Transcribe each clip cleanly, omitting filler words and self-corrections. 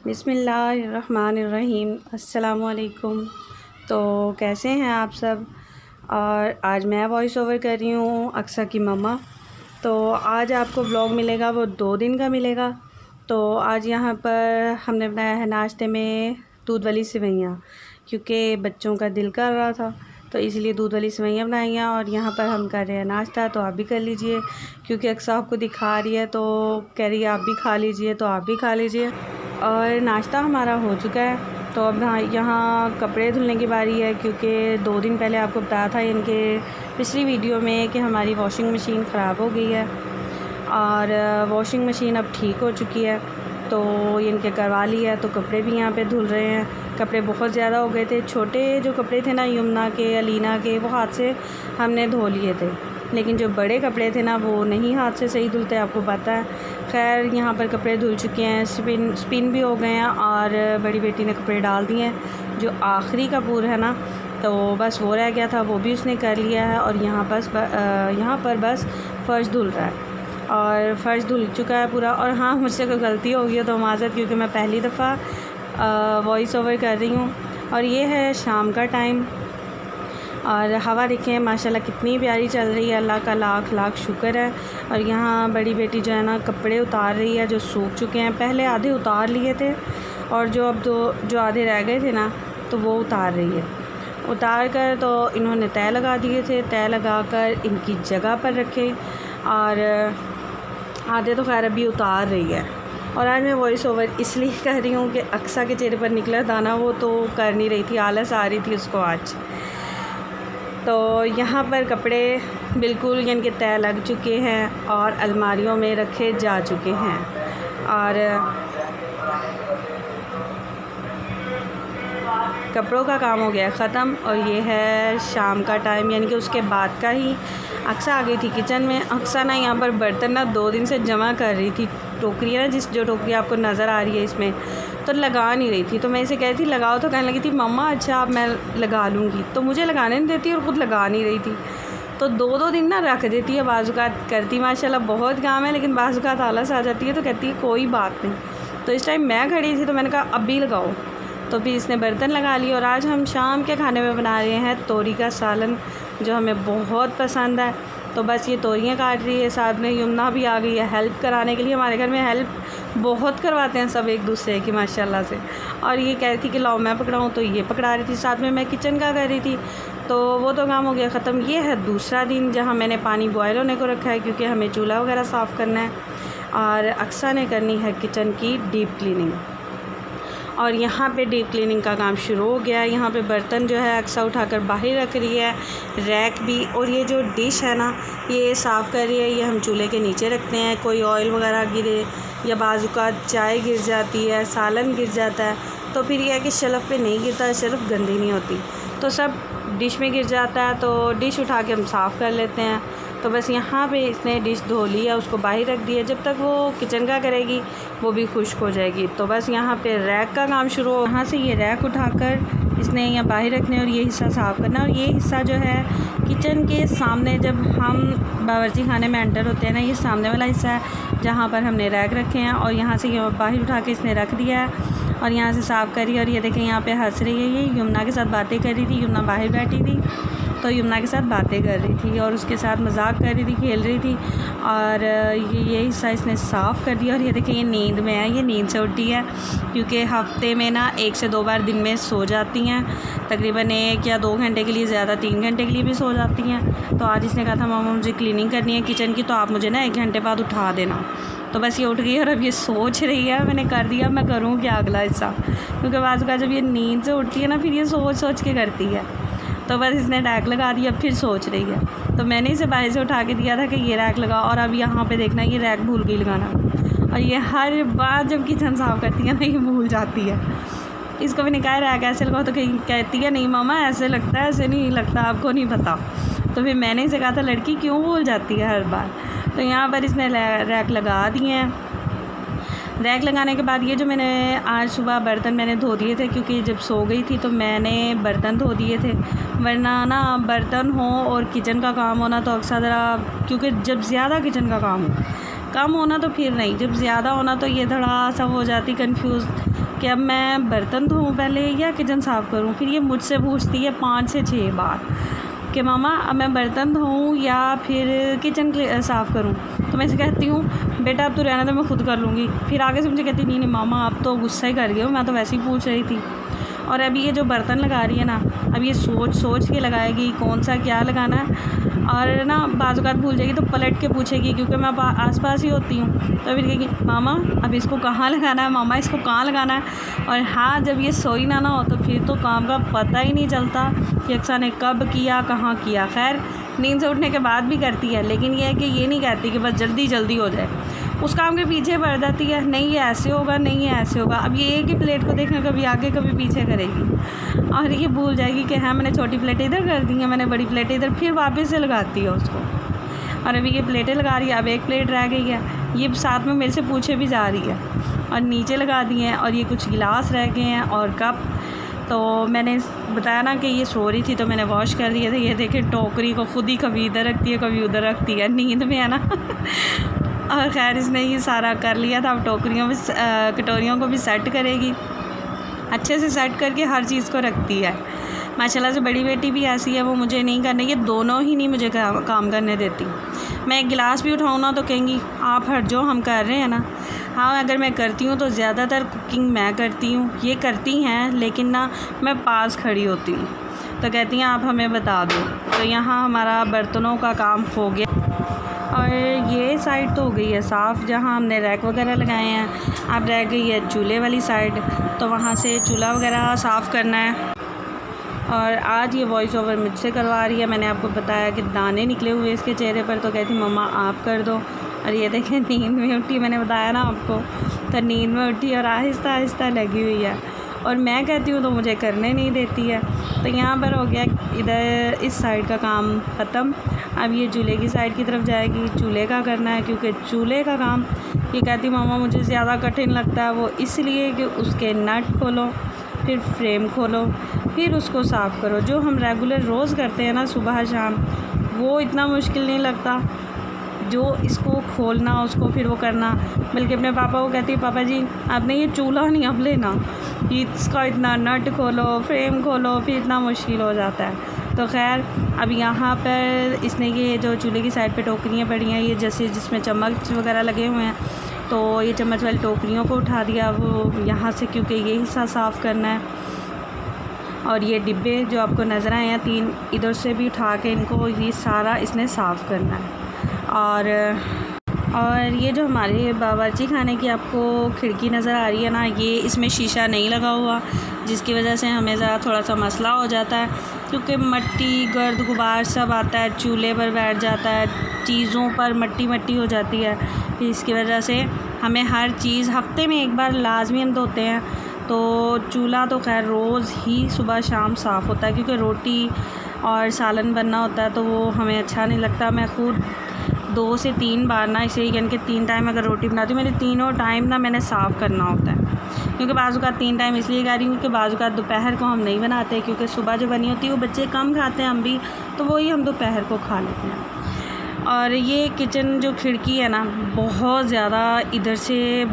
बिस्मिल्लाहिर्रहमानिर्रहीम। अस्सलामुअलैकुम। तो कैसे हैं आप सब। और आज मैं वॉइस ओवर कर रही हूँ अक्सा की मम्मा। तो आज आपको व्लॉग मिलेगा, वो 2 दिन का मिलेगा। तो आज यहाँ पर हमने बनाया है नाश्ते में दूध वाली सेवइयाँ, क्योंकि बच्चों का दिल कर रहा था तो इसलिए दूध वाली सेवइयाँ बनाई हैं। और यहाँ पर हम कर रहे हैं नाश्ता, तो आप भी कर लीजिए, क्योंकि अक्सा आपको दिखा रही है तो कह रही है आप भी खा लीजिए, तो आप भी खा लीजिए। और नाश्ता हमारा हो चुका है। तो अब यहाँ कपड़े धुलने की बारी है, क्योंकि 2 दिन पहले आपको बताया था इनके पिछली वीडियो में कि हमारी वॉशिंग मशीन ख़राब हो गई है और वॉशिंग मशीन अब ठीक हो चुकी है, तो इनके करवा लिया। तो कपड़े भी यहाँ पे धुल रहे हैं। कपड़े बहुत ज़्यादा हो गए थे। छोटे जो कपड़े थे ना, यमुना के, अलीना के, वो हाथ से हमने धो लिए थे, लेकिन जो बड़े कपड़े थे ना वो नहीं हाथ से सही धुलते, आपको पता है। खैर यहाँ पर कपड़े धुल चुके हैं, स्पिन भी हो गए हैं और बड़ी बेटी ने कपड़े डाल दिए हैं। जो आखिरी कपूर है ना, तो बस वो रह गया था, वो भी उसने कर लिया है। और यहाँ पर बस फ़र्श धुल रहा है और फ़र्श धुल चुका है पूरा। और हाँ, मुझसे कोई गलती हो गई है तो माज़रत, क्योंकि मैं पहली दफ़ा वॉइस ओवर कर रही हूँ। और ये है शाम का टाइम और हवा देखें माशाल्लाह कितनी प्यारी चल रही है। अल्लाह का लाख लाख शुक्र है। और यहाँ बड़ी बेटी जो है ना कपड़े उतार रही है जो सूख चुके हैं। पहले आधे उतार लिए थे और जो आधे रह गए थे ना, तो वो उतार रही है। उतार कर तो इन्होंने तय लगा दिए थे, तय लगा कर इनकी जगह पर रखे। और आधे तो खैर अभी उतार रही है। और आज मैं वॉइस ओवर इसलिए कर रही हूँ कि अक्सा के चेहरे पर निकला था ना, वो तो कर नहीं रही थी, आलस आ रही थी उसको आज। तो यहाँ पर कपड़े बिल्कुल इनके तय लग चुके हैं और अलमारियों में रखे जा चुके हैं। और कपड़ों का काम हो गया ख़त्म। और ये है शाम का टाइम, यानी कि उसके बाद का ही। अक्सा आ गई थी किचन में। अक्सा ना यहाँ पर बर्तन ना 2 दिन से जमा कर रही थी। टोकरी है ना, जो टोकरी आपको नज़र आ रही है इसमें, तो लगा नहीं रही थी। तो मैं इसे कह रही थी लगाओ, तो कहने लगी थी मम्मा अच्छा अब मैं लगा लूँगी। तो मुझे लगाने नहीं देती और ख़ुद लगा नहीं रही थी। तो 2-2 दिन ना रख देती है। बाज़ुकात करती माशाल्लाह बहुत काम है, लेकिन बाज़ुकात आलस आ जाती है तो कहती है कोई बात नहीं। तो इस टाइम मैं खड़ी थी तो मैंने कहा अब भी लगाओ, तो फिर इसने बर्तन लगा लिए। और आज हम शाम के खाने में बना रहे हैं तोरी का सालन, जो हमें बहुत पसंद है। तो बस ये तोरियाँ काट रही है, साथ में यमुना भी आ गई है हेल्प कराने के लिए। हमारे घर में हेल्प बहुत करवाते हैं सब एक दूसरे की माशाल्लाह से। और ये कह रही थी कि लाओ मैं पकड़ाऊँ, तो ये पकड़ा रही थी, साथ में मैं किचन का कर रही थी। तो वो तो काम हो गया ख़त्म। ये है दूसरा दिन जहाँ मैंने पानी बॉयल होने को रखा है, क्योंकि हमें चूल्हा वगैरह साफ़ करना है और अक्सा ने करनी है किचन की डीप क्लीनिंग। और यहाँ पे डीप क्लीनिंग का काम शुरू हो गया। यहाँ पे बर्तन जो है अक्सा उठाकर बाहर रख रही है, रैक भी। और ये जो डिश है ना, ये साफ़ कर रही है, ये हम चूल्हे के नीचे रखते हैं। कोई ऑयल वगैरह गिरे या बाजू का चाय गिर जाती है, सालन गिर जाता है, तो फिर यह है कि शेल्फ़ पे नहीं गिरता, शेल्फ़ गंदी नहीं होती, तो सब डिश में गिर जाता है। तो डिश उठा के हम साफ़ कर लेते हैं। तो बस यहाँ पे इसने डिश धो लिया, उसको बाहर रख दिया। जब तक वो किचन का करेगी वो भी खुश्क हो जाएगी। तो बस यहाँ पे रैक का काम शुरू हो। यहाँ से ये रैक उठाकर इसने यहाँ बाहर रखने और ये हिस्सा साफ़ करना। और ये हिस्सा जो है किचन के सामने, जब हम बावर्ची खाने में एंटर होते हैं ना, ये सामने वाला हिस्सा है जहाँ पर हमने रैक रखे हैं। और यहाँ से ये बाहर उठा के इसने रख दिया है और यहाँ से साफ़ करी। और ये देखें यहाँ पे हंस रही है, ये यमुना के साथ बातें कर रही थी। यमुना बाहर बैठी थी तो यमुना के साथ बातें कर रही थी और उसके साथ मजाक कर रही थी, खेल रही थी। और ये हिस्सा इसने साफ़ कर दिया। और ये देखें ये नींद में है, ये नींद से उठी है, क्योंकि हफ़्ते में ना 1 से 2 बार दिन में सो जाती हैं, तकरीबन 1 या 2 घंटे के लिए, ज़्यादा 3 घंटे के लिए भी सो जाती हैं। तो आज इसने कहा था मामा मुझे क्लीनिंग करनी है किचन की, तो आप मुझे ना 1 घंटे बाद उठा देना। तो बस ये उठ गई और अब ये सोच रही है, मैंने कर दिया, मैं करूँ क्या अगला हिस्सा, क्योंकि बाज़ का जब ये नींद से उठती है ना, फिर ये सोच के करती है। तो बस इसने रैक लगा दिया, फिर सोच रही है। तो मैंने इसे बाहर से उठा के दिया था कि ये रैक लगा। और अब यहाँ पे देखना, ये रैक भूल गई लगाना। और ये हर बार जब किचन साफ़ करती है ना, ये भूल जाती है। इसको मैंने कहा रैक ऐसे लगाओ, तो कहीं कहती है नहीं मामा ऐसे लगता है, ऐसे नहीं लगता, आपको नहीं पता। तो फिर मैंने इसे कहा था लड़की क्यों भूल जाती है हर बार। तो यहाँ पर इसने रैक लगा दिए हैं। रैक लगाने के बाद ये जो मैंने आज सुबह बर्तन मैंने धो दिए थे, क्योंकि जब सो गई थी तो मैंने बर्तन धो दिए थे। वरना ना बर्तन हो और किचन का काम होना तो अक्सर ज़रा, क्योंकि जब ज़्यादा किचन का काम हो, कम होना तो फिर नहीं, जब ज़्यादा होना तो ये थोड़ा सा हो जाती कंफ्यूज कि अब मैं बर्तन धोऊँ पहले या किचन साफ़ करूँ। फिर ये मुझसे पूछती है 5 से 6 बार कि मामा अब मैं बर्तन धोऊँ या फिर किचन साफ़ करूँ। तो मैं इसे कहती हूँ बेटा अब तो रहने दो, मैं खुद कर लूँगी। फिर आगे से मुझे कहती नहीं नहीं मामा आप तो गुस्सा ही कर गए हो, मैं तो वैसे ही पूछ रही थी। और अभी ये जो बर्तन लगा रही है ना, अब ये सोच सोच के लगाएगी कौन सा क्या लगाना है, और ना बाज़ औक़ात भूल जाएगी तो पलट के पूछेगी, क्योंकि मैं आस पास ही होती हूँ। तो फिर कहेगी मामा अब इसको कहाँ लगाना है, मामा इसको कहाँ लगाना है। और हाँ, जब ये सोई ना हो तो फिर तो काम का पता ही नहीं चलता कि अक्सर ने कब किया कहाँ किया। खैर नींद से उठने के बाद भी करती है, लेकिन यह है कि ये नहीं कहती कि बस जल्दी जल्दी हो जाए, उस काम के पीछे पड़ जाती है। नहीं ये ऐसे होगा, नहीं ये ऐसे होगा। अब ये एक ही प्लेट को देखना कभी आगे कभी पीछे करेगी, और ये भूल जाएगी कि हाँ मैंने छोटी प्लेटें इधर कर दी हैं, मैंने बड़ी प्लेटें इधर, फिर वापस से लगाती है उसको। और अभी ये प्लेटें लगा रही है, अब एक प्लेट रह गई है, ये साथ में मेरे से पूछे भी जा रही है। और नीचे लगा दिए हैं, और ये कुछ गिलास रह गए हैं और कप। तो मैंने बताया ना कि ये सो रही थी तो मैंने वॉश कर दिए थे। ये देखिए टोकरी को खुद ही कभी इधर रखती है कभी उधर रखती है, नींद में है ना। और ख़ैर इसने ये सारा कर लिया था। अब टोकरियों में कटोरियों को भी सेट करेगी, अच्छे से सेट करके हर चीज़ को रखती है। माशाल्लाह से बड़ी बेटी भी ऐसी है, वो मुझे नहीं करने, ये दोनों ही नहीं मुझे काम करने देती। मैं एक गिलास भी उठाऊँ ना तो कहेंगी आप हट जाओ, हम कर रहे हैं ना। हाँ अगर मैं करती हूँ तो ज़्यादातर कुकिंग मैं करती हूँ, ये करती हैं लेकिन ना मैं पास खड़ी होती हूँ, तो कहती हैं आप हमें बता दो। तो यहाँ हमारा बर्तनों का काम हो गया, और ये साइड तो हो गई है साफ़ जहाँ हमने रैक वगैरह लगाए हैं। अब रह गई है चूल्हे वाली साइड, तो वहाँ से चूल्हा वगैरह साफ़ करना है। और आज ये वॉइस ओवर मुझसे करवा रही है। मैंने आपको बताया कि दाने निकले हुए इसके चेहरे पर, तो कहती मम्मा आप कर दो। और ये देखें नींद में उठी, मैंने बताया ना आपको, तो नींद में उठी और आहिस्ता आहिस्ता लगी हुई है, और मैं कहती हूँ तो मुझे करने नहीं देती है। तो यहाँ पर हो गया इधर इस साइड का काम ख़त्म। अब ये चूल्हे की साइड की तरफ जाएगी, चूल्हे का करना है, क्योंकि चूल्हे का काम ये कहती मामा मुझे ज़्यादा कठिन लगता है। वो इसलिए कि उसके नट खोलो, फिर फ्रेम खोलो, फिर उसको साफ़ करो। जो हम रेगुलर रोज़ करते हैं ना सुबह शाम, वो इतना मुश्किल नहीं लगता जो इसको खोलना, उसको फिर वो करना। बल्कि अपने पापा को कहती है पापा जी आपने ये चूल्हा नहीं अब लेना, इसका इतना नट खोलो फ्रेम खोलो, फिर इतना मुश्किल हो जाता है। तो खैर अब यहाँ पर इसने ये जो चूल्हे की साइड पे टोकरियाँ पड़ी हैं, ये जैसे जिसमें चम्मच वगैरह लगे हुए हैं, तो ये चम्मच वाली टोकरियों को उठा दिया वो यहाँ से, क्योंकि ये हिस्सा साफ़ करना है। और ये डिब्बे जो आपको नज़र आए हैं 3, इधर से भी उठा के इनको ये सारा इसने साफ़ करना है। और ये जो हमारे बावर्ची खाने की आपको खिड़की नज़र आ रही है ना, ये इसमें शीशा नहीं लगा हुआ, जिसकी वजह से हमें ज़रा थोड़ा सा मसला हो जाता है, क्योंकि मिट्टी गर्द गुबार सब आता है, चूल्हे पर बैठ जाता है, चीज़ों पर मट्टी मट्टी हो जाती है। फिर इसकी वजह से हमें हर चीज़ हफ्ते में एक बार लाजमी हम धोते हैं। तो चूल्हा तो खैर रोज़ ही सुबह शाम साफ़ होता है, क्योंकि रोटी और सालन बनना होता है, तो वो हमें अच्छा नहीं लगता। मैं खुद 2 से 3 बार ना, इसे यानी कि 3 टाइम अगर रोटी बनाती हूँ, मेरे तीनों टाइम ना मैंने साफ़ करना होता है। क्योंकि बाज़ औक़ात 3 टाइम इसलिए कह रही हूँ कि बाज़ औक़ात दोपहर को हम नहीं बनाते, क्योंकि सुबह जो बनी होती है वो बच्चे कम खाते हैं, हम भी, तो वही हम दोपहर को खा लेते हैं। और ये किचन जो खिड़की है ना, बहुत ज़्यादा इधर से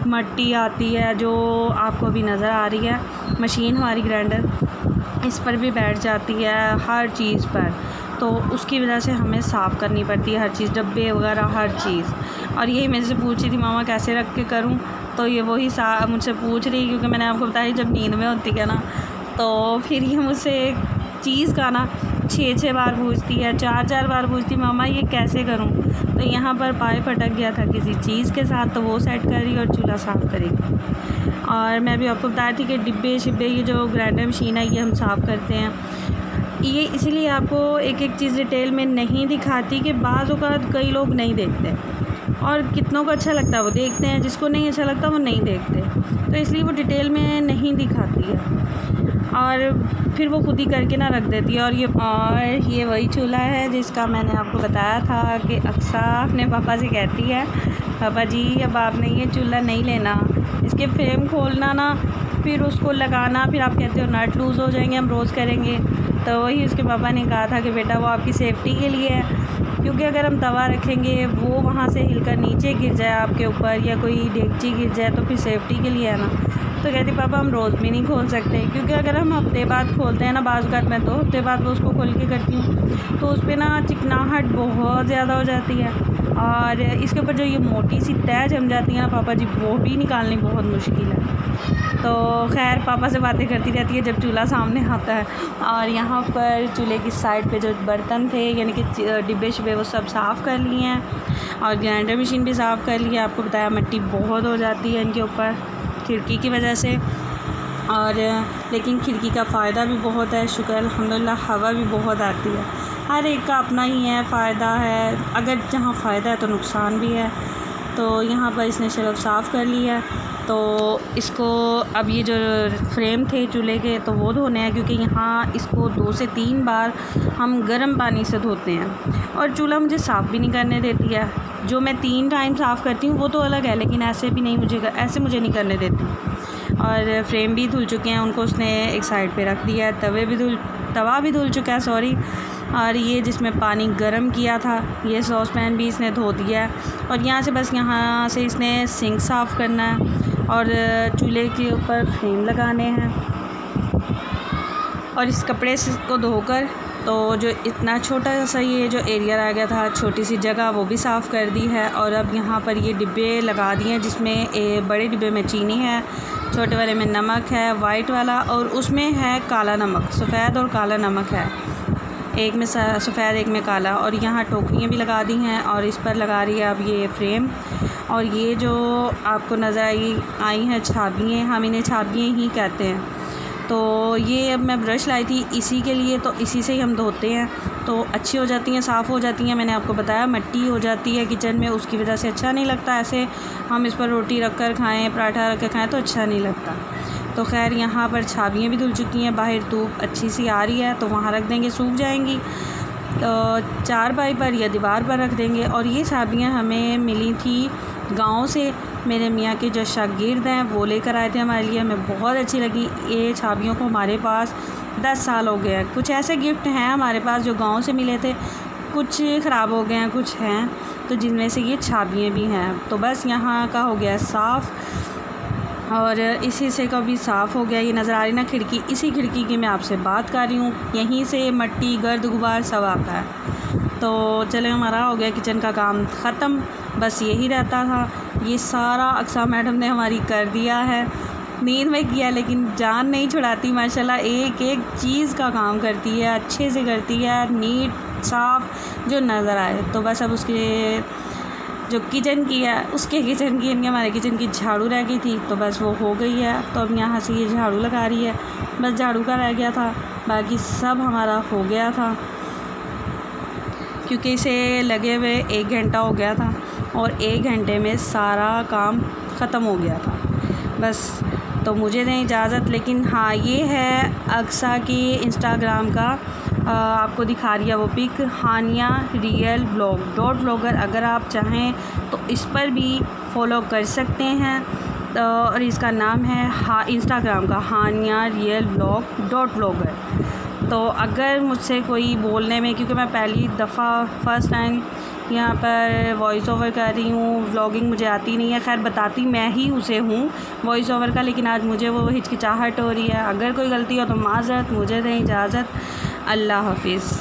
मट्टी आती है, जो आपको अभी नज़र आ रही है। मशीन हमारी ग्राइंडर इस पर भी बैठ जाती है हर चीज़ पर, तो उसकी वजह से हमें साफ़ करनी पड़ती है हर चीज़, डब्बे वगैरह हर चीज़। और यही मेरे से पूछी थी मामा कैसे रख के करूं, तो ये वही मुझसे पूछ रही, क्योंकि मैंने आपको बताया जब नींद में होती है ना, तो फिर ये मुझसे एक चीज़ का ना 6-6 बार पूछती है, 4-4 बार पूछती मामा ये कैसे करूं। तो यहाँ पर पाइप अटक गया था किसी चीज़ के साथ, तो वो सेट करी और चूल्हा साफ़ करेगी। और मैं भी आपको बता थी कि डिब्बे शिब्बे, ये जो ग्राइंडर मशीन है ये हम साफ़ करते हैं। ये इसीलिए आपको एक एक चीज़ डिटेल में नहीं दिखाती कि बाज़ औक़ात कई लोग नहीं देखते, और कितनों को अच्छा लगता है वो देखते हैं, जिसको नहीं अच्छा लगता वो नहीं देखते, तो इसलिए वो डिटेल में नहीं दिखाती है, और फिर वो खुद ही करके ना रख देती है। और ये वही चूल्हा है जिसका मैंने आपको बताया था कि अक्सा अपने पापा से कहती है पापा जी अब आपने ये चूल्हा नहीं लेना, इसके फ्रेम खोलना ना, फिर उसको लगाना, फिर आप कहते हो नट लूज़ हो जाएंगे, हम रोज़ करेंगे। तो वही उसके पापा ने कहा था कि बेटा वो आपकी सेफ़्टी के लिए है, क्योंकि अगर हम तवा रखेंगे वो वहाँ से हिलकर नीचे गिर जाए आपके ऊपर, या कोई डेगची गिर जाए, तो फिर सेफ़्टी के लिए है ना। तो कहती पापा हम रोज़ भी नहीं खोल सकते, क्योंकि अगर हम हफ्ते बाद खोलते हैं ना, बाज़ वक़्त मैं तो हफ्ते बाद वो उसको खोल के करती हूँ, तो उस पर ना चिकनाहट बहुत ज़्यादा हो जाती है, और इसके ऊपर जो ये मोटी सी तह जम जाती है ना पापा जी, वो भी निकालनी बहुत मुश्किल है। तो खैर पापा से बातें करती रहती है जब चूल्हा सामने आता है। और यहाँ पर चूल्हे की साइड पे जो बर्तन थे यानी कि डिब्बे शिब्बे वो सब साफ़ कर लिए हैं, और ग्राइंडर मशीन भी साफ़ कर लिया। आपको बताया मिट्टी बहुत हो जाती है इनके ऊपर खिड़की की वजह से, और लेकिन खिड़की का फ़ायदा भी बहुत है, शुक्र अल्हम्दुलिल्लाह, हवा भी बहुत आती है। हर एक का अपना ही है, फ़ायदा है, अगर जहाँ फ़ायदा है तो नुकसान भी है। तो यहाँ पर इसने शेल्फ साफ़ कर लिया है। तो इसको अब ये जो फ्रेम थे चूल्हे के तो वो धोने हैं, क्योंकि यहाँ इसको 2 से 3 बार हम गर्म पानी से धोते हैं, और चूल्हा मुझे साफ़ भी नहीं करने देती है। जो मैं 3 टाइम साफ़ करती हूँ वो तो अलग है, लेकिन ऐसे भी नहीं, मुझे नहीं करने देती। और फ्रेम भी धुल चुके हैं, उनको उसने एक साइड पे रख दिया है। तवा भी धुल चुका है, सॉरी। और ये जिसमें पानी गर्म किया था ये सॉस पैन भी इसने धो दिया है। और यहाँ से बस यहाँ से इसने सिंक साफ़ करना है और चूल्हे के ऊपर फ्रेम लगाने हैं। और इस कपड़े से को धोकर तो जो इतना छोटा सा ये जो एरिया रह गया था, छोटी सी जगह, वो भी साफ़ कर दी है। और अब यहाँ पर ये डिब्बे लगा दिए हैं, जिसमें बड़े डिब्बे में चीनी है, छोटे वाले में नमक है वाइट वाला, और उसमें है काला नमक, सफ़ेद और काला नमक है, एक में सफ़ेद एक में काला। और यहाँ टोकरियाँ भी लगा दी हैं, और इस पर लगा रही है अब ये फ्रेम। और ये जो आपको नज़र आई हैं छाबियाँ, हम इन्हें छाबियाँ ही कहते हैं। तो ये अब मैं ब्रश लाई थी इसी के लिए, तो इसी से ही हम धोते हैं, तो अच्छी हो जाती हैं, साफ़ हो जाती हैं। मैंने आपको बताया मिट्टी हो जाती है किचन में, उसकी वजह से अच्छा नहीं लगता। ऐसे हम इस पर रोटी रख कर खाएँ, पराठा रख कर खाएँ तो अच्छा नहीं लगता। तो खैर यहाँ पर छाबियाँ भी धुल चुकी हैं, बाहर धूप अच्छी सी आ रही है, तो वहाँ रख देंगे, सूख जाएंगी। तो चारपाई पर या दीवार पर रख देंगे। और ये छाबियाँ हमें मिली थी गांव से, मेरे मियाँ के जो शागिर्द हैं वो लेकर आए थे हमारे लिए, हमें बहुत अच्छी लगी। ये छाबियों को हमारे पास 10 साल हो गए हैं। कुछ ऐसे गिफ्ट हैं हमारे पास जो गांव से मिले थे, कुछ ख़राब हो गए हैं, कुछ हैं, तो जिनमें से ये छाबियाँ भी हैं। तो बस यहाँ का हो गया साफ़, और इस हिस्से का भी साफ़ हो गया। ये नज़र आ रही ना खिड़की, इसी खिड़की की मैं आपसे बात कर रही हूँ, यहीं से मट्टी गर्द गुबार सब आता है। तो चले हमारा हो गया किचन का काम ख़त्म, बस यही रहता था। ये सारा अक्सा मैडम ने हमारी कर दिया है, नींद में किया, लेकिन जान नहीं छुड़ाती माशाल्लाह, एक एक चीज़ का काम करती है, अच्छे से करती है, नीट साफ़ जो नज़र आए। तो बस अब उसके जो किचन की है उसके किचन की, इनके हमारे किचन की झाड़ू रह गई थी, तो बस वो हो गई है। तो अब यहाँ से ये झाड़ू लगा रही है, बस झाड़ू का रह गया था, बाकी सब हमारा हो गया था, क्योंकि इसे लगे हुए 1 घंटा हो गया था, और 1 घंटे में सारा काम ख़त्म हो गया था बस। तो मुझे दें इजाज़त, लेकिन हाँ ये है अक्सा की इंस्टाग्राम का, आपको दिखा रही है वो पिक, हानिया रियल व्लॉगर। अगर आप चाहें तो इस पर भी फॉलो कर सकते हैं। और इसका नाम है इंस्टाग्राम का हानिया रियल व्लॉगर। तो अगर मुझसे कोई बोलने में, क्योंकि मैं पहली दफ़ा फ़र्स्ट टाइम यहाँ पर वॉइस ओवर कर रही हूँ, व्लॉगिंग मुझे आती नहीं है, खैर बताती मैं ही उसे हूँ वॉइस ओवर का, लेकिन आज मुझे वो हिचकिचाहट हो रही है। अगर कोई गलती हो तो माज़रत, मुझे दें इजाज़त, अल्लाह हाफिज़।